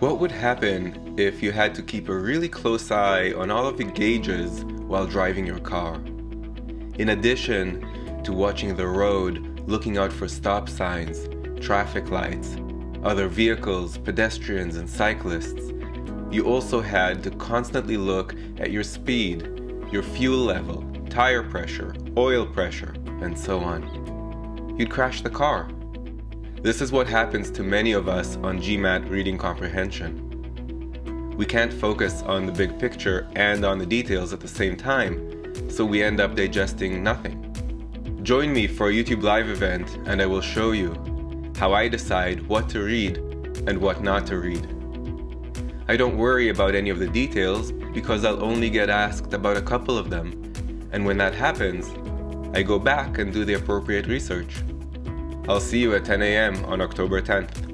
What would happen if you had to keep a really close eye on all of the gauges while driving your car? In addition to watching the road, looking out for stop signs, traffic lights, other vehicles, pedestrians, and cyclists, you also had to constantly look at your speed, your fuel level, tire pressure, oil pressure, and so on. You'd crash the car. This is what happens to many of us on GMAT Reading Comprehension. We can't focus on the big picture and on the details at the same time, so we end up digesting nothing. Join me for a YouTube live event and I will show you how I decide what to read and what not to read. I don't worry about any of the details because I'll only get asked about a couple of them, and when that happens, I go back and do the appropriate research. I'll see you at 10 a.m. on October 10th.